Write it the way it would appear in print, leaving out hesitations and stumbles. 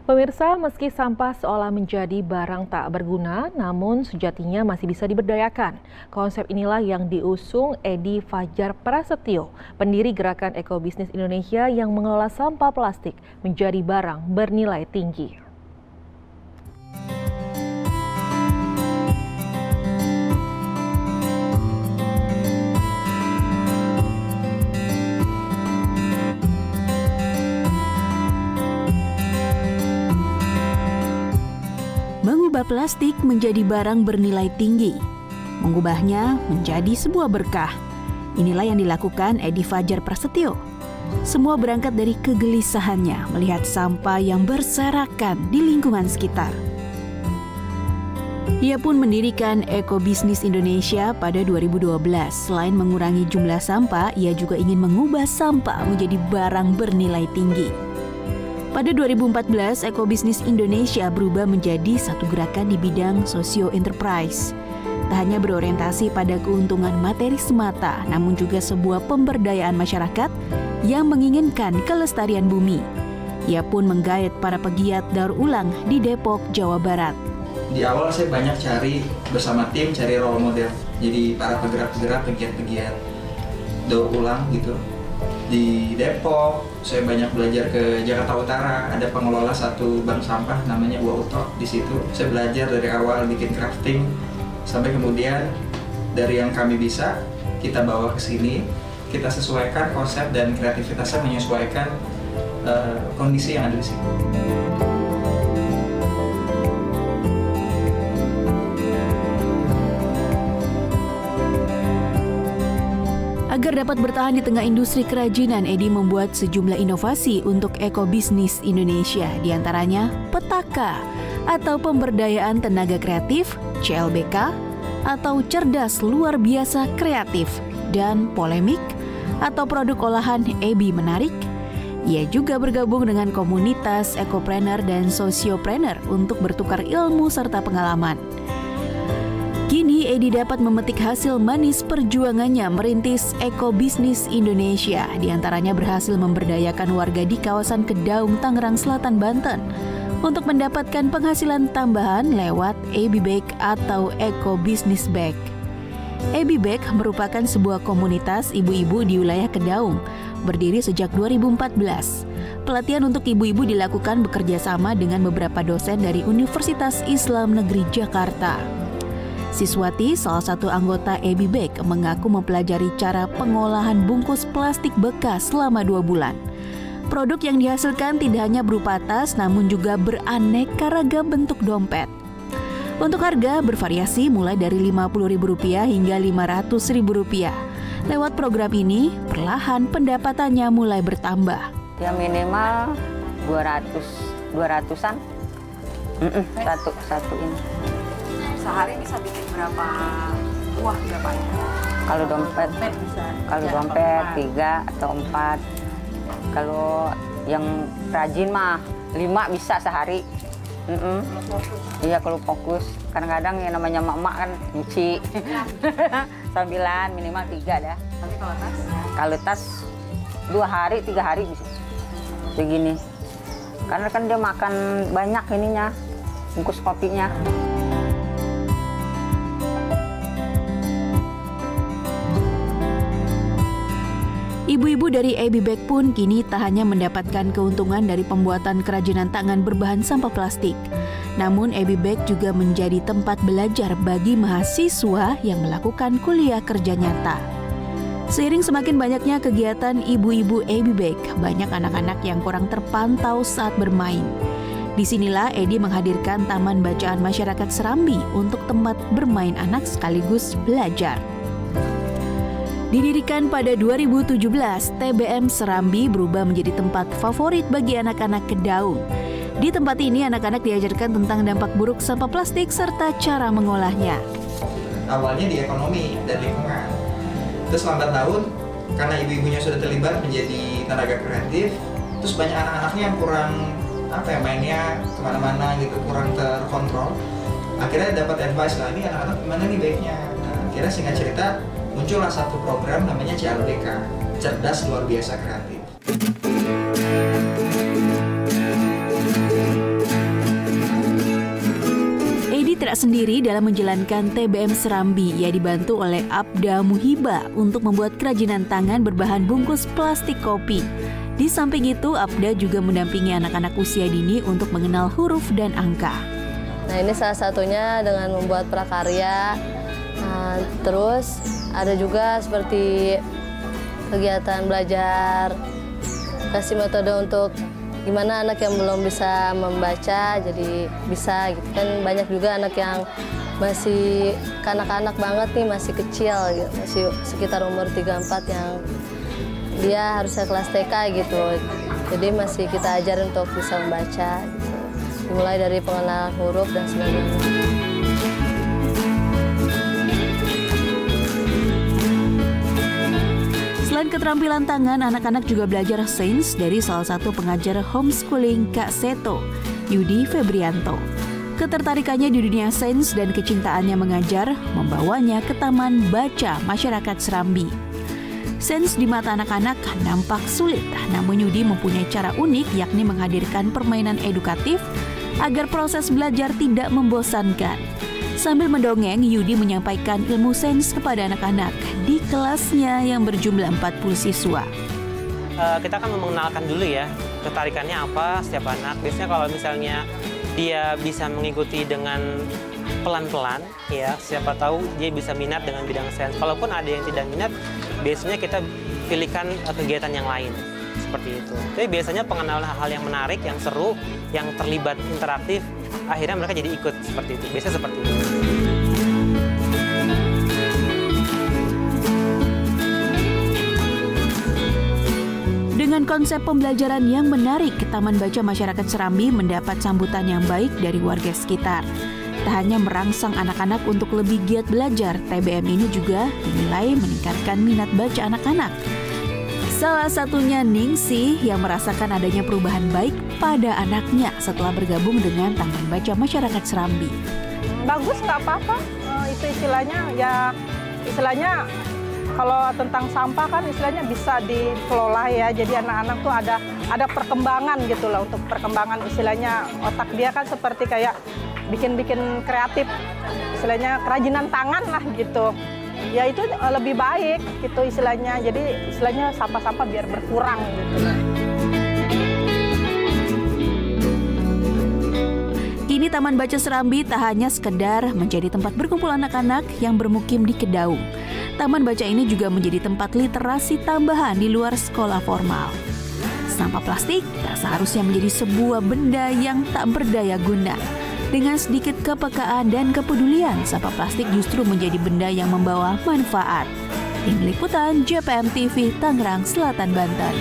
Pemirsa, meski sampah seolah menjadi barang tak berguna, namun sejatinya masih bisa diberdayakan. Konsep inilah yang diusung Edi Fajar Prasetyo, pendiri Gerakan Ekobisnis Indonesia yang mengelola sampah plastik menjadi barang bernilai tinggi. Mengubah plastik menjadi barang bernilai tinggi, mengubahnya menjadi sebuah berkah. Inilah yang dilakukan Edi Fajar Prasetyo. Semua berangkat dari kegelisahannya melihat sampah yang berserakan di lingkungan sekitar. Ia pun mendirikan Ekobisnis Indonesia pada 2012. Selain mengurangi jumlah sampah, ia juga ingin mengubah sampah menjadi barang bernilai tinggi. Pada 2014, Ekobisnis Indonesia berubah menjadi satu gerakan di bidang socio-enterprise. Tak hanya berorientasi pada keuntungan materi semata, namun juga sebuah pemberdayaan masyarakat yang menginginkan kelestarian bumi. Ia pun menggait para pegiat daur ulang di Depok, Jawa Barat. Di awal saya banyak cari bersama tim, cari role model. Jadi para penggerak-penggerak, pegiat-pegiat daur ulang gitu. Di Depok, saya banyak belajar ke Jakarta Utara, ada pengelola satu bank sampah namanya Wauto. Di situ saya belajar dari awal bikin crafting, sampai kemudian dari yang kami bisa, kita bawa ke sini, kita sesuaikan konsep dan kreativitasnya menyesuaikan kondisi yang ada di situ. Agar dapat bertahan di tengah industri kerajinan, Edi membuat sejumlah inovasi untuk Ekobisnis Indonesia, diantaranya Petaka atau Pemberdayaan Tenaga Kreatif, CLBK, atau Cerdas Luar Biasa Kreatif, dan Polemik atau produk olahan Ebi Menarik. Ia juga bergabung dengan komunitas ekopreneur dan sosiopreneur untuk bertukar ilmu serta pengalaman. Kini Edi dapat memetik hasil manis perjuangannya merintis Ekobisnis Indonesia. Di antaranya berhasil memberdayakan warga di kawasan Kedaung, Tangerang Selatan, Banten untuk mendapatkan penghasilan tambahan lewat Ebi Bag atau Ekobisnis Bag. Ebi Bag merupakan sebuah komunitas ibu-ibu di wilayah Kedaung, berdiri sejak 2014. Pelatihan untuk ibu-ibu dilakukan bekerja sama dengan beberapa dosen dari Universitas Islam Negeri Jakarta. Siswati, salah satu anggota Ebi Bag, mengaku mempelajari cara pengolahan bungkus plastik bekas selama 2 bulan. Produk yang dihasilkan tidak hanya berupa tas, namun juga beraneka ragam bentuk dompet. Untuk harga bervariasi mulai dari Rp50.000 hingga Rp500.000. Lewat program ini, perlahan pendapatannya mulai bertambah. Ya minimal 200-an. Satu ini. Sehari bisa bikin berapa buah berapa ya? Kalau dompet bisa. Kalau dompet 3 atau 4. Kalau yang rajin mah 5 bisa sehari. Iya kalau fokus. Kadang-kadang yang namanya mak-mak kan nyuci. Sambilan minimal 3 dah. Tapi kalau tas? Kalau tas 2 hari 3 hari bisa. Begini. Karena kan dia makan banyak ininya. Bungkus kopinya. Ibu-ibu dari Ebi Bag pun kini tak hanya mendapatkan keuntungan dari pembuatan kerajinan tangan berbahan sampah plastik. Namun Ebi Bag juga menjadi tempat belajar bagi mahasiswa yang melakukan kuliah kerja nyata. Seiring semakin banyaknya kegiatan ibu-ibu Ebi Bag, banyak anak-anak yang kurang terpantau saat bermain. Disinilah Edi menghadirkan Taman Bacaan Masyarakat Serambi untuk tempat bermain anak sekaligus belajar. Didirikan pada 2017, TBM Serambi berubah menjadi tempat favorit bagi anak-anak Kedaung. Di tempat ini, anak-anak diajarkan tentang dampak buruk sampah plastik serta cara mengolahnya. Awalnya di ekonomi dan lingkungan. Terus lambat tahun, karena ibu-ibunya sudah terlibat menjadi tenaga kreatif, terus banyak anak-anaknya yang kurang mainnya kemana-mana gitu, kurang terkontrol. Akhirnya dapat advice lah, ini anak-anak gimana nih baiknya. Nah, akhirnya singkat cerita, muncullah satu program namanya CLBK, Cerdas Luar Biasa Kreatif. bergerak sendiri dalam menjalankan TBM Serambi. Ia dibantu oleh Abda Muhiba untuk membuat kerajinan tangan berbahan bungkus plastik kopi. Di samping itu, Abda juga mendampingi anak-anak usia dini untuk mengenal huruf dan angka. Nah, ini salah satunya dengan membuat prakarya. Terus ada juga seperti kegiatan belajar, kasih metode untuk gimana anak yang belum bisa membaca jadi bisa gitu kan. Banyak juga anak yang masih kanak-kanak banget nih, masih kecil gitu, masih sekitar umur 3-4 yang dia harusnya kelas TK gitu. Jadi masih kita ajarin untuk bisa membaca gitu. Dimulai dari pengenalan huruf dan sebagainya. Selain keterampilan tangan, anak-anak juga belajar sains dari salah satu pengajar homeschooling Kak Seto, Yudi Febrianto. Ketertarikannya di dunia sains dan kecintaannya mengajar membawanya ke Taman Baca Masyarakat Serambi. Sains di mata anak-anak nampak sulit, namun Yudi mempunyai cara unik, yakni menghadirkan permainan edukatif agar proses belajar tidak membosankan. Sambil mendongeng, Yudi menyampaikan ilmu sains kepada anak-anak di kelasnya yang berjumlah 40 siswa. Kita akan mengenalkan dulu ya, ketarikannya apa setiap anak. Biasanya kalau misalnya dia bisa mengikuti dengan pelan-pelan, ya siapa tahu dia bisa minat dengan bidang sains. Kalaupun ada yang tidak minat, biasanya kita pilihkan kegiatan yang lain. Seperti itu. Tapi biasanya pengenalan hal-hal yang menarik, yang seru, yang terlibat interaktif, akhirnya mereka jadi ikut seperti itu. Biasanya seperti itu. Dengan konsep pembelajaran yang menarik, Taman Baca Masyarakat Serambi mendapat sambutan yang baik dari warga sekitar. Tak hanya merangsang anak-anak untuk lebih giat belajar, TBM ini juga dinilai meningkatkan minat baca anak-anak. Salah satunya Ningsih yang merasakan adanya perubahan baik pada anaknya setelah bergabung dengan Taman Baca Masyarakat Serambi. Bagus, nggak apa-apa. Itu istilahnya kalau tentang sampah kan istilahnya bisa dikelola ya. Jadi anak-anak tuh ada perkembangan gitu lah, untuk perkembangan istilahnya otak dia kan seperti kayak bikin kreatif, istilahnya kerajinan tangan lah gitu. Ya itu lebih baik gitu istilahnya. Jadi istilahnya sampah-sampah biar berkurang gitu. Kini Taman Baca Serambi tak hanya sekedar menjadi tempat berkumpul anak-anak yang bermukim di Kedaung. Taman Baca ini juga menjadi tempat literasi tambahan di luar sekolah formal. Sampah plastik tak seharusnya menjadi sebuah benda yang tak berdaya guna. Dengan sedikit kepekaan dan kepedulian, sampah plastik justru menjadi benda yang membawa manfaat. Tim Liputan JPM TV, Tangerang Selatan, Banten.